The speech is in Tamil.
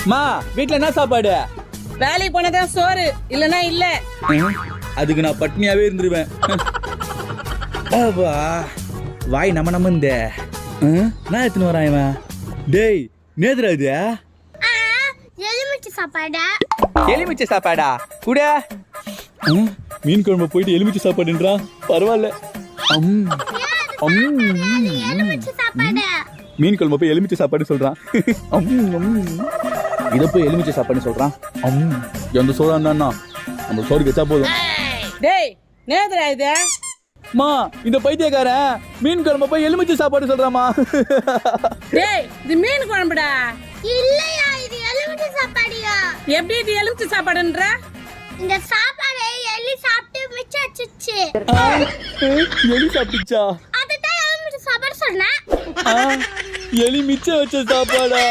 மா வீட்ல என்ன சாப்பாடு? வேலைக்கு போனதான் சோறு, இல்லனா இல்ல. அதுக்கு நான் பட்னியாவே இருந்துருவேன். வாய் நம்ம இந்த நான் எத்தனை வரான் இவன்? டேய் நேதுரா இது எலுமிச்சை சாப்பாடா? எலுமிச்சை சாப்பாடா கூட? மீன் குழம்பு போயிட்டு எலுமிச்சை சாப்பாடுன்றான். பரவாயில்ல. எலுமிச்சை சாப்பாடு. மீன் குழம்பு போய் எலுமிச்சை சாப்பாடு சொல்றான். இத போய் எலுமிச்சை சாப்பாடு சொல்றான். எந்த சோறா இருந்தா நம்ம சோறு கச்சா போதும். டேய் நேதுரா இது? மா இந்த பைத்தியக்காரன் மீன் குழம்பு போய் எலுமிச்சை சாப்பாடு சொல்றாமா? டேய் இது மீன் குழம்புடா. இல்லையா, இது எலுமிச்சை சாப்பாடுயா. எப்படி இது எலுமிச்சை சாப்பாடுன்ற? இந்த சாப்பாடை எலி சாப்பிட்டு மிச்சம் வச்சிச்சு. எலி சாப்பிடுச்சா? அதுதான் எலுமிச்சை சாப்பாடு சொன்னேன். எலி மிச்சம் வச்ச சாப்பாடா?